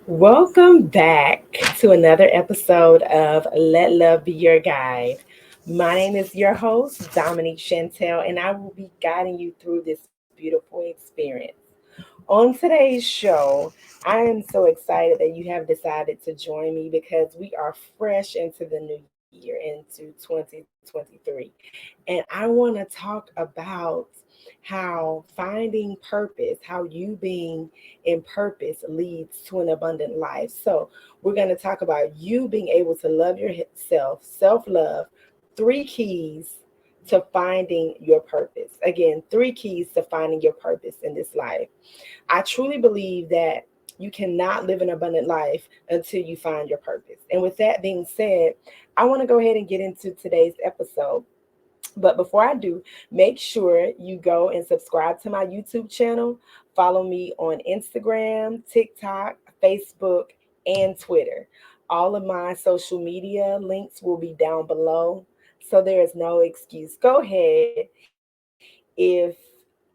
Welcome back to another episode of Let Love Be Your Guide. My name is your host, Dominique Chantel, and I will be guiding you through this beautiful experience. On today's show, I am so excited that you have decided to join me because we are fresh into the new year, into 2023. And I want to talk about how finding purpose, how you being in purpose leads to an abundant life. So, we're going to talk about you being able to love yourself, self love, three keys to finding your purpose. Again, three keys to finding your purpose in this life. I truly believe that you cannot live an abundant life until you find your purpose. And with that being said, I want to go ahead and get into today's episode. But before I do, make sure you go and subscribe to my YouTube channel. Follow me on Instagram, TikTok, Facebook, and Twitter. All of my social media links will be down below. So there is no excuse. Go ahead. If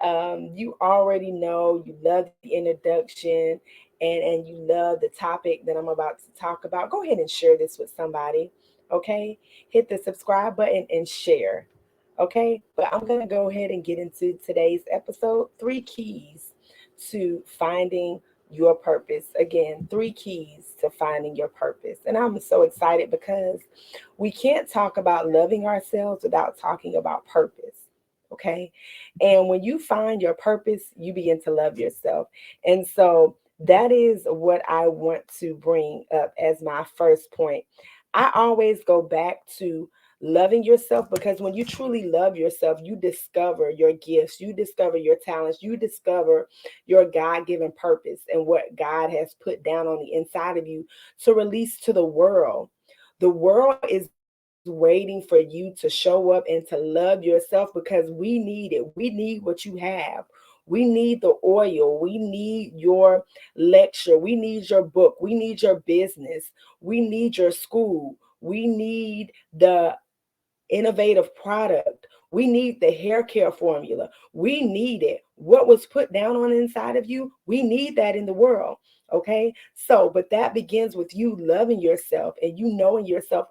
you already know, you love the introduction, and you love the topic that I'm about to talk about, go ahead and share this with somebody. Okay? Hit the subscribe button and share. Okay? But I'm going to go ahead and get into today's episode, three keys to finding your purpose. Again, three keys to finding your purpose. And I'm so excited because we can't talk about loving ourselves without talking about purpose. Okay. And when you find your purpose, you begin to love yourself. And so that is what I want to bring up as my first point. I always go back to loving yourself because when you truly love yourself, you discover your gifts, you discover your talents, you discover your God given purpose and what God has put down on the inside of you to release to the world. The world is waiting for you to show up and to love yourself because we need it. We need what you have. We need the oil. We need your lecture. We need your book. We need your business. We need your school. We need the innovative product. We need the hair care formula. We need it. What was put down on the inside of you, we need that in the world. Okay. So, but that begins with you loving yourself and you knowing yourself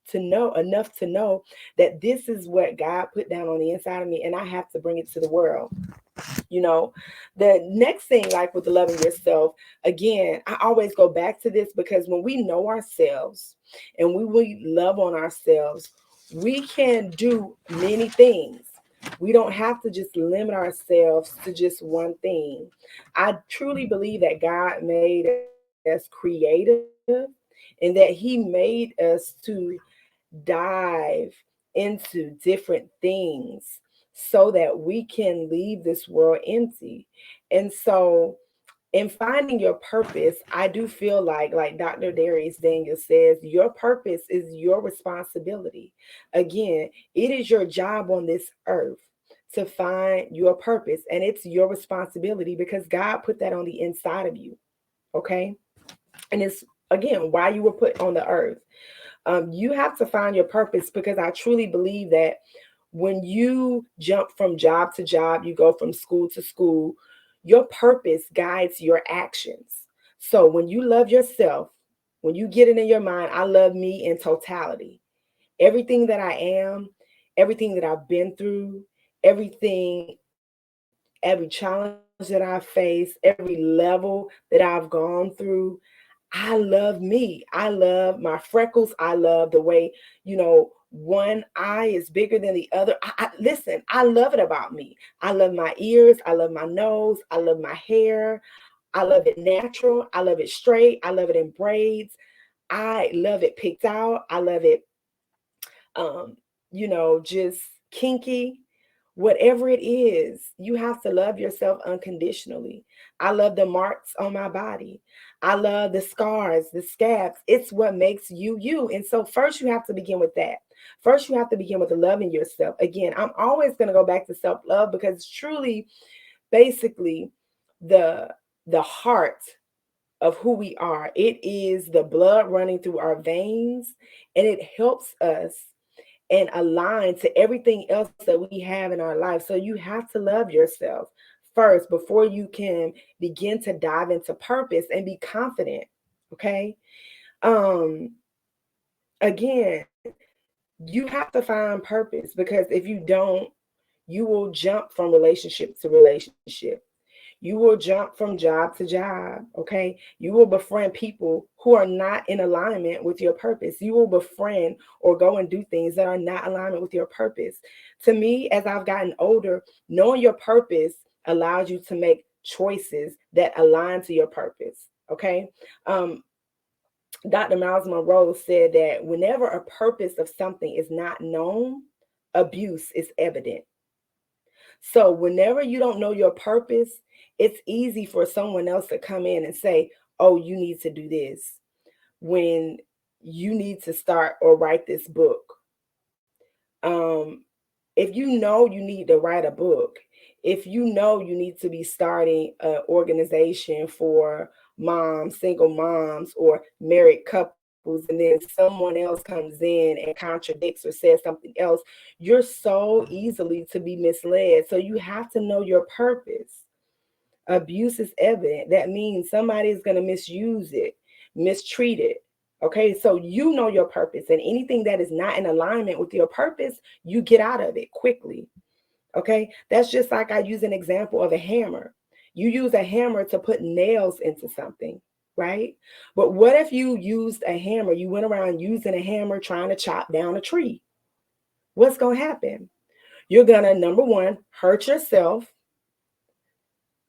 to know enough to know that this is what God put down on the inside of me and I have to bring it to the world. You know, the next thing, like with loving yourself, again, I always go back to this because when we know ourselves and we love on ourselves, we can do many things. We don't have to just limit ourselves to just one thing. I truly believe that God made us creative and that He made us to dive into different things so that we can leave this world empty. And so in finding your purpose, I do feel like Dr. Darius Daniel says, your purpose is your responsibility. Again, it is your job on this earth to find your purpose, and it's your responsibility because God put that on the inside of you. Okay. And it's again why you were put on the earth. You have to find your purpose because I truly believe that when you jump from job to job, you go from school to school, your purpose guides your actions. So when you love yourself, when you get it in your mind, I love me in totality. Everything that I am, everything that I've been through, everything, every challenge that I face, every level that I've gone through, I love me. I love my freckles. I love the way, one eye is bigger than the other. Listen, I love it about me. I love my ears. I love my nose. I love my hair. I love it natural. I love it straight. I love it in braids. I love it picked out. I love it, um, just kinky. Whatever it is, you have to love yourself unconditionally. I love the marks on my body. I love the scars, the scabs. It's what makes you you. And so, first, you have to begin with that. First, you have to begin with loving yourself. Again, I'm always going to go back to self love because it's truly, basically, the the heart of who we are. It is the blood running through our veins, and it helps us and align to everything else that we have in our life. So you have to love yourself first before you can begin to dive into purpose and be confident. Okay. Um, Again, you have to find purpose, because if you don't, you will jump from relationship to relationship. You will jump from job to job. Okay. You will befriend people who are not in alignment with your purpose. You will befriend or go and do things that are not alignment with your purpose. To me, as I've gotten older, knowing your purpose allows you to make choices that align to your purpose. Okay. Um, Dr. Miles Monroe said that whenever a purpose of something is not known, abuse is evident. So whenever you don't know your purpose, it's easy for someone else to come in and say, "Oh, you need to do this," when you need to start or write this book. Um, if you know you need to write a book, if you know you need to be starting an organization for moms, single moms, or married couples, and then someone else comes in and contradicts or says something else, you're so easily to be misled. So you have to know your purpose. Abuse is evident. That means somebody is going to misuse it, mistreat it. Okay, so you know your purpose, and anything that is not in alignment with your purpose, you get out of it quickly. Okay, that's just like I use an example of a hammer. You use a hammer to put nails into something, right? But what if you used a hammer? You went around using a hammer trying to chop down a tree. What's going to happen? You're going to, number one, hurt yourself,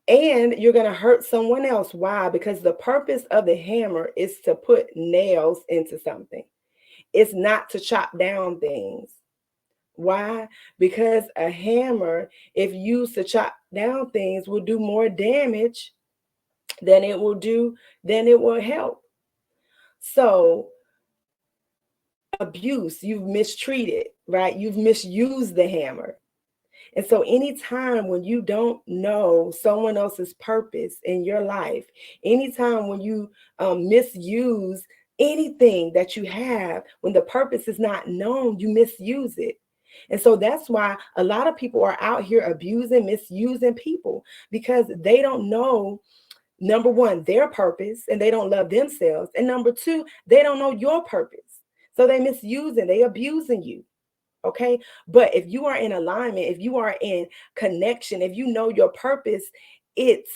and you're going to hurt someone else. Why? Because the purpose of the hammer is to put nails into something, it's not to chop down things. Why? Because a hammer, if used to chop down things, will do more damage than it will help. So, abuse, you've mistreated, right? You've misused the hammer. And so, anytime when you don't know someone else's purpose in your life, anytime when you misuse anything that you have, when the purpose is not known, you misuse it. And so that's why a lot of people are out here abusing, misusing people, because they don't know, number one, their purpose, and they don't love themselves. And number two, they don't know your purpose. So they misusing, they abusing you. Okay. But if you are in alignment, if you are in connection, if you know your purpose, it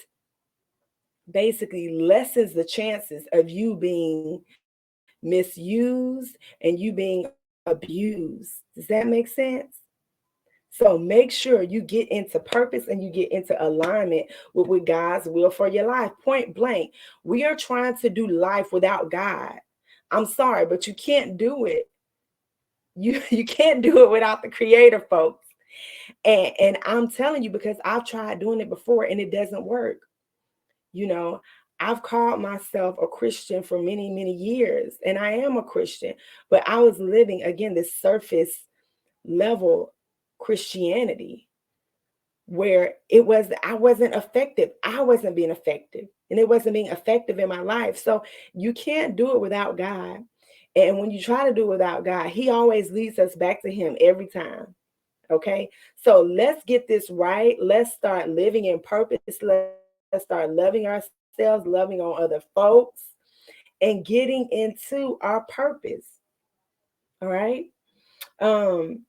basically lessens the chances of you being misused and you being abused. Does that make sense? So make sure you get into purpose and you get into alignment with God's will for your life. Point blank, we are trying to do life without God. I'm sorry, but you can't do it. You can't do it without the creator, folks. And I'm telling you, because I've tried doing it before and it doesn't work. You know, I've called myself a Christian for many, many years, and I am a Christian, but I was living again this surface level Christianity where it was, I wasn't effective. I wasn't being effective, and it wasn't being effective in my life. So you can't do it without God. And when you try to do it without God, He always leads us back to Him every time. Okay. So let's get this right. Let's start living in purpose. Let's start loving ourselves, loving on other folks, and getting into our purpose. All right. Um,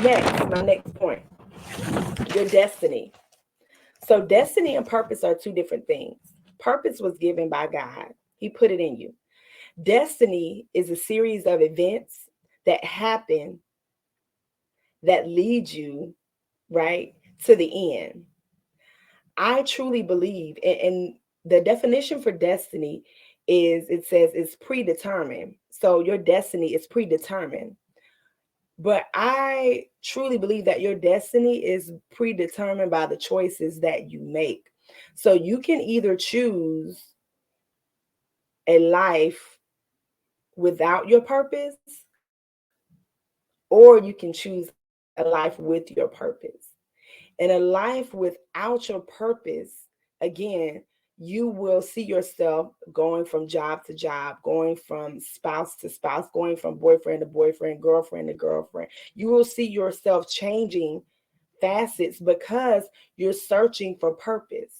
Next, my next point, your destiny. So destiny and purpose are two different things. Purpose was given by God. He put it in you. Destiny is a series of events that happen that lead you right to the end. I truly believe, and the definition for destiny is, it says it's predetermined. So your destiny is predetermined. But I truly believe that your destiny is predetermined by the choices that you make. So you can either choose a life without your purpose, or you can choose a life with your purpose. And a life without your purpose, again, you will see yourself going from job to job, going from spouse to spouse, going from boyfriend to boyfriend, girlfriend to girlfriend. You will see yourself changing facets because you're searching for purpose.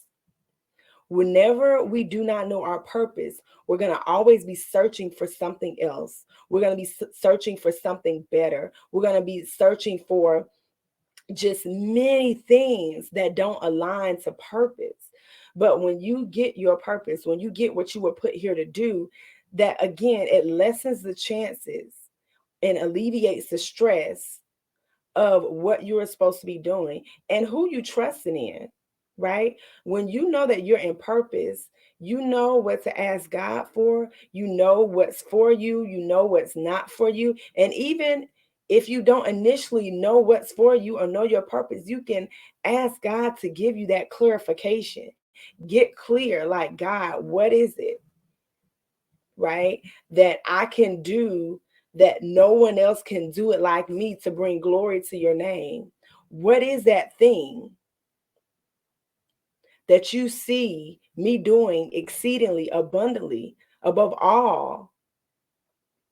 Whenever we do not know our purpose, we're going to always be searching for something else. We're going to be searching for something better. We're going to be searching for just many things that don't align to purpose. But when you get your purpose, when you get what you were put here to do, that again, it lessens the chances and alleviates the stress of what you're supposed to be doing and who you trusting in, right? When you know that you're in purpose, you know what to ask God for, you know what's for you know what's not for you. And even if you don't initially know what's for you or know your purpose, you can ask God to give you that clarification. Get clear, like, God, what is it, right? That I can do that no one else can do it like me to bring glory to your name. What is that thing that you see me doing exceedingly abundantly above all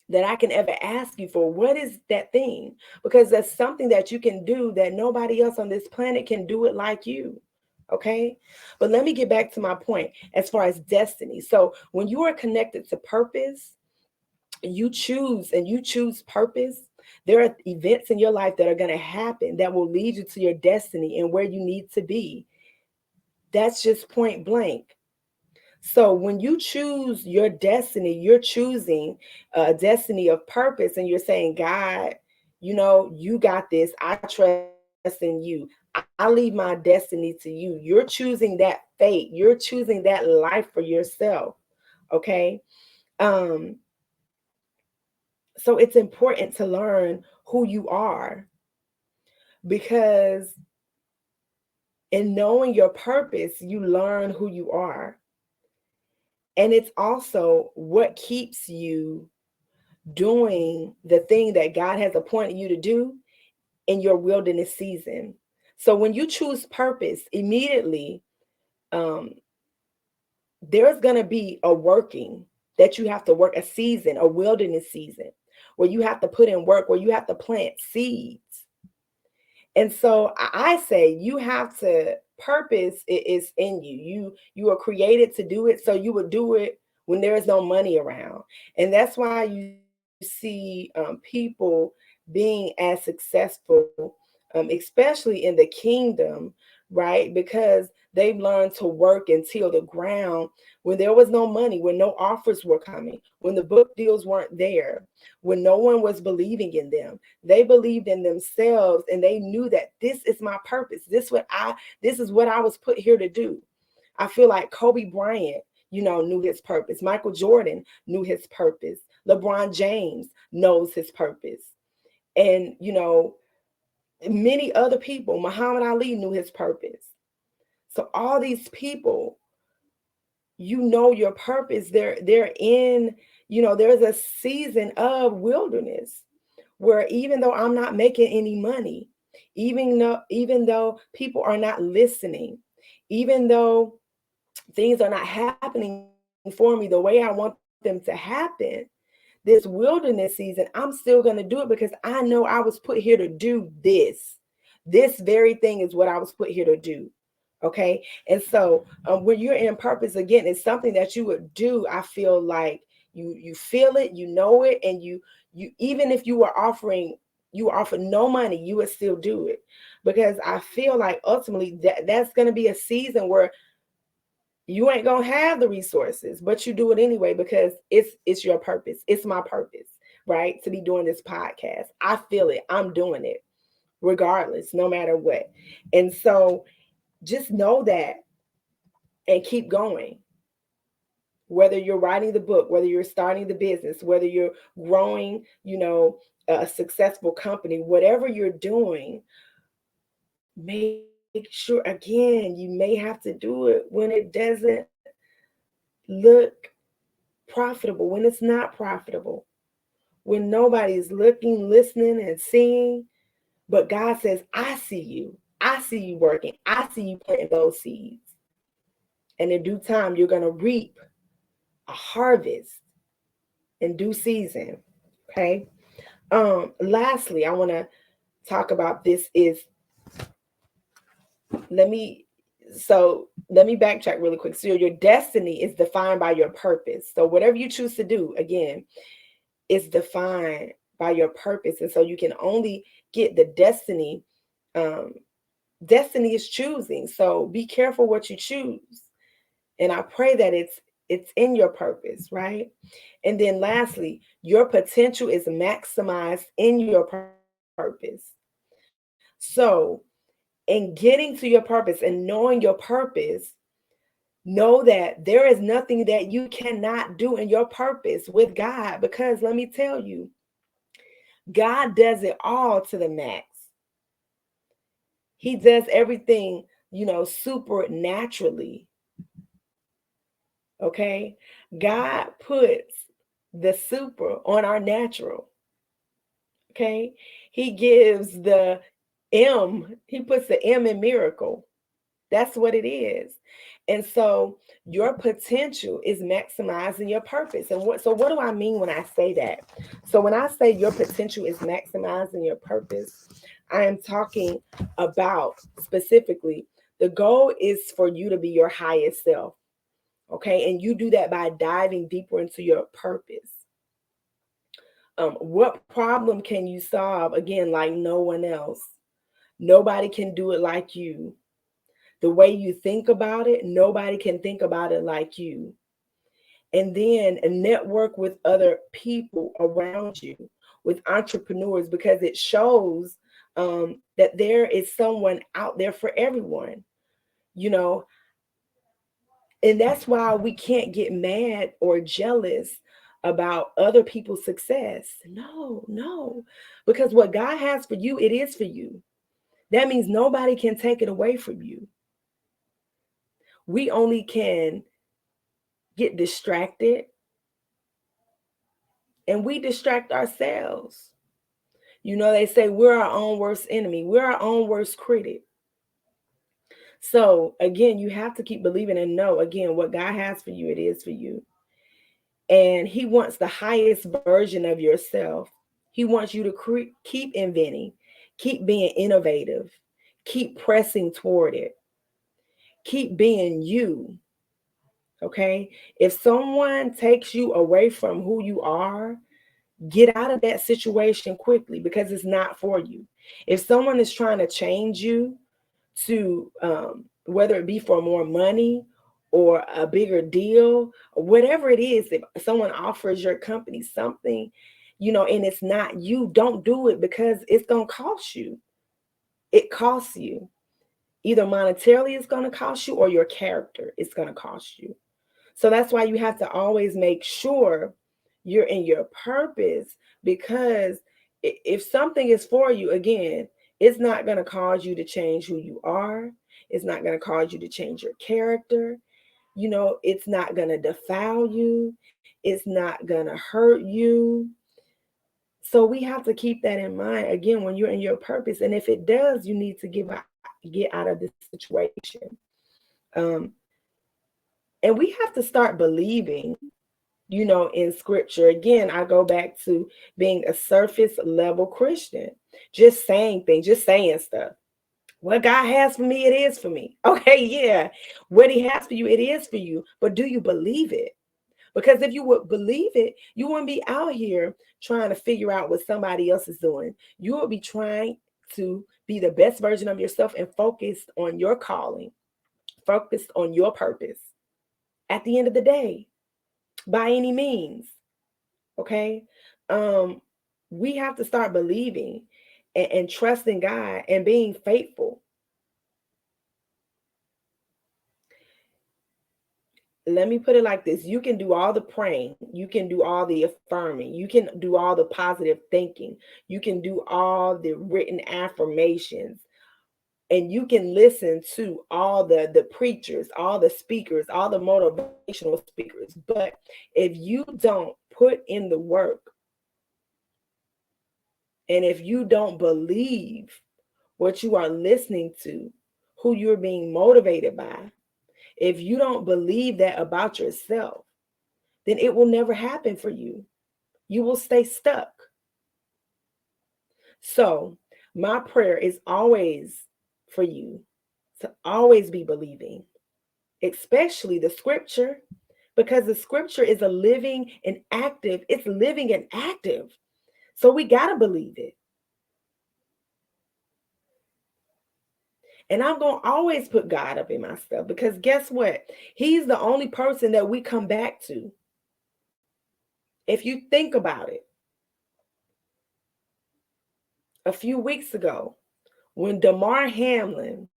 that I can ever ask you for? What is that thing? Because that's something that you can do that nobody else on this planet can do it like you. Okay. But let me get back to my point as far as destiny. So when you are connected to purpose, you choose purpose, there are events in your life that are going to happen that will lead you to your destiny and where you need to be. That's just point blank. So when you choose your destiny, you're choosing a destiny of purpose, and you're saying, God, you got this. I trust in you. I leave my destiny to you. You're choosing that fate. You're choosing that life for yourself. Okay. Um, so it's important to learn who you are, because in knowing your purpose, you learn who you are. And it's also what keeps you doing the thing that God has appointed you to do in your wilderness season. So when you choose purpose, immediately um, there's going to be a working that you have to work, a season, a wilderness season, where you have to put in work, where you have to plant seeds. And so I say you have to, purpose is in you. You are created to do it, so you would do it when there is no money around. And that's why you see people being as successful, especially in the kingdom, right? Because they've learned to work and till the ground when there was no money, when no offers were coming, when the book deals weren't there, when no one was believing in them. They believed in themselves, and they knew that this is my purpose. This is what I was put here to do. I feel like Kobe Bryant, knew his purpose. Michael Jordan knew his purpose. LeBron James knows his purpose. And, many other people, Muhammad Ali knew his purpose. So all these people, your purpose. They're in, there's a season of wilderness where even though I'm not making any money, even though people are not listening, even though things are not happening for me the way I want them to happen, this wilderness season, I'm still going to do it because I know I was put here to do this. This very thing is what I was put here to do. Okay. And so when you're in purpose, again, it's something that you would do. I feel like you feel it, it, and you even if you offer no money, you would still do it, because I feel like ultimately that's going to be a season where you ain't gonna have the resources, but you do it anyway because it's your purpose. It's my purpose, right? To be doing this podcast. I feel it. I'm doing it regardless, no matter what. And so just know that and keep going. Whether you're writing the book, whether you're starting the business, whether you're growing, a successful company, whatever you're doing, make sure, again, you may have to do it when it doesn't look profitable, when it's not profitable, when nobody's looking, listening, and seeing. But God says, I see you. I see you working. I see you planting those seeds. And in due time, you're going to reap a harvest in due season. Okay. Lastly, I want to talk about this is, let me So let me backtrack really quick. So your destiny is defined by your purpose. So whatever you choose to do, again, is defined by your purpose. And so you can only get the destiny. Um, Destiny is choosing. So be careful what you choose. And I pray that it's in your purpose, right? And then lastly, your potential is maximized in your purpose. So in getting to your purpose and knowing your purpose, know that there is nothing that you cannot do in your purpose with God, because let me tell you, God does it all to the max. He does everything, supernaturally. Okay? God puts the super on our natural. Okay? He gives the he puts the M in miracle. That's what it is. And so your potential is maximizing your purpose. And what do I mean when I say that? So when I say your potential is maximizing your purpose, I am talking about specifically the goal is for you to be your highest self. Okay? And you do that by diving deeper into your purpose. What problem can you solve again like no one else? Nobody can do it like you. The way you think about it, nobody can think about it like you. And then network with other people around you, with entrepreneurs, because it shows that there is someone out there for everyone, you know. And that's why we can't get mad or jealous about other people's success. No, no. Because what God has for you, it is for you. That means nobody can take it away from you. We only can get distracted, and we distract ourselves. They say we're our own worst enemy, we're our own worst critic. So, again, you have to keep believing and know, again, what God has for you, it is for you. And He wants the highest version of yourself. He wants you to keep inventing, keep being innovative, keep pressing toward it, keep being you. Okay? If someone takes you away from who you are, get out of that situation quickly, because it's not for you. If someone is trying to change you to, whether it be for more money or a bigger deal, or whatever it is, if someone offers your company something, and it's not you, don't do it, because it's going to cost you. It costs you. Either monetarily it's going to cost you, or your character is going to cost you. So that's why you have to always make sure you're in your purpose, because if something is for you, again, it's not going to cause you to change who you are. It's not going to cause you to change your character. It's not going to defile you. It's not going to hurt you. So we have to keep that in mind, again, when you're in your purpose. And if it does, you need to get out of this situation. Um, and we have to start believing, in scripture. Again, I go back to being a surface level Christian, just saying things, just saying stuff. What God has for me, it is for me. Okay, yeah. What He has for you, it is for you. But do you believe it? Because if you would believe it, you wouldn't be out here trying to figure out what somebody else is doing. You will be trying to be the best version of yourself and focused on your calling, focused on your purpose at the end of the day, by any means. Okay. um we have to start believing and trusting God and being faithful. Let me put it like this: you can do all the praying, you can do all the affirming, you can do all the positive thinking, you can do all the written affirmations, and you can listen to all the preachers, all the speakers, all the motivational speakers, but if you don't put in the work, and if you don't believe what you are listening to, who you're being motivated by, if you don't believe that about yourself, then it will never happen for you. You will stay stuck. So, my prayer is always for you. to always be believing, especially the scripture, because the scripture is a living and active, it's living and active. So we got to believe it. And I'm going to always put God up in my stuff because guess what? He's the only person that we come back to. If you think about it, a few weeks ago, when Damar Hamlin,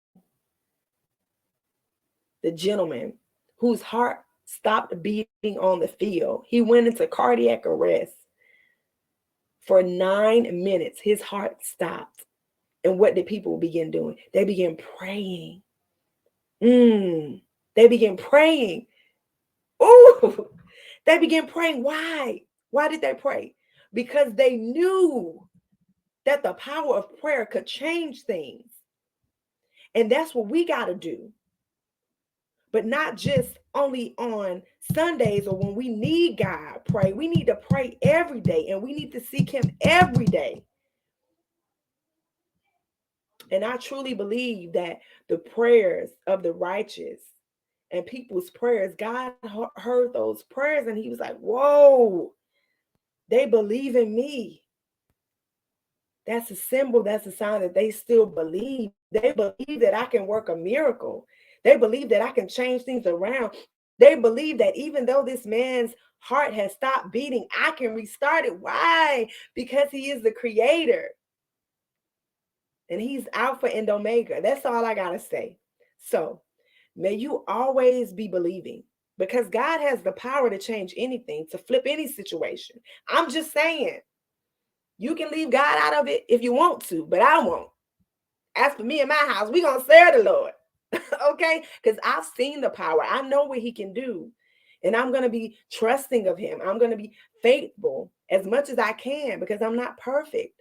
the gentleman whose heart stopped beating on the field, he went into cardiac arrest for 9 minutes. His heart stopped. And what did people begin doing? They began praying. They began praying. Ooh, they began praying. Why? Why did they pray? Because they knew that the power of prayer could change things. And that's what we got to do. But not just only on Sundays or when we need God, pray. We need to pray every day and we need to seek him every day. And I truly believe that the prayers of the righteous and people's prayers, God heard those prayers and he was like, whoa, they believe in me. That's a symbol, that's a sign that they still believe. They believe that I can work a miracle. They believe that I can change things around. They believe that even though this man's heart has stopped beating, I can restart it. Why? Because he is the creator. And he's Alpha and Omega. That's all I got to say. So may you always be believing because God has the power to change anything, to flip any situation. I'm just saying, you can leave God out of it if you want to, but I won't. As for me and my house, we're going to serve the Lord. Okay? Because I've seen the power. I know what he can do. And I'm going to be trusting of him. I'm going to be faithful as much as I can because I'm not perfect.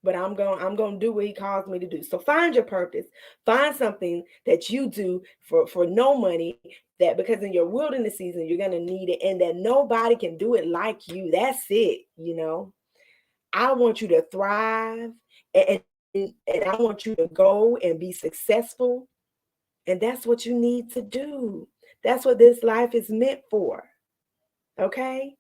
But I'm going to do what he calls me to do. So find your purpose. Find something that you do for no money, that because in your wilderness season you're going to need it, and that nobody can do it like you. That's it, you know. I want you to thrive, and I want you to go and be successful. And that's what you need to do. That's what this life is meant for. Okay?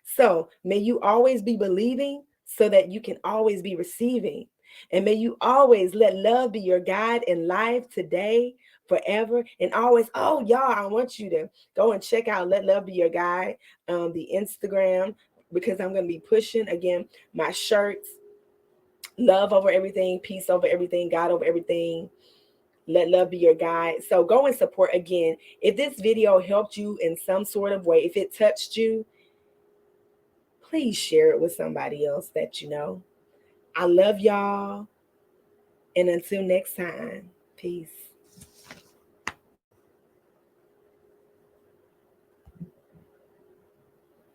So may you always be believing so that you can always be receiving. And may you always let love be your guide in life today, forever, and always. Oh, y'all, I want you to go and check out Let Love Be Your Guide, the Instagram, because I'm going to be pushing again my shirts. Love over everything, peace over everything, God over everything. Let love be your guide. So go and support again. If this video helped you in some sort of way, if it touched you, please share it with somebody else that you know. I love y'all. And until next time, peace.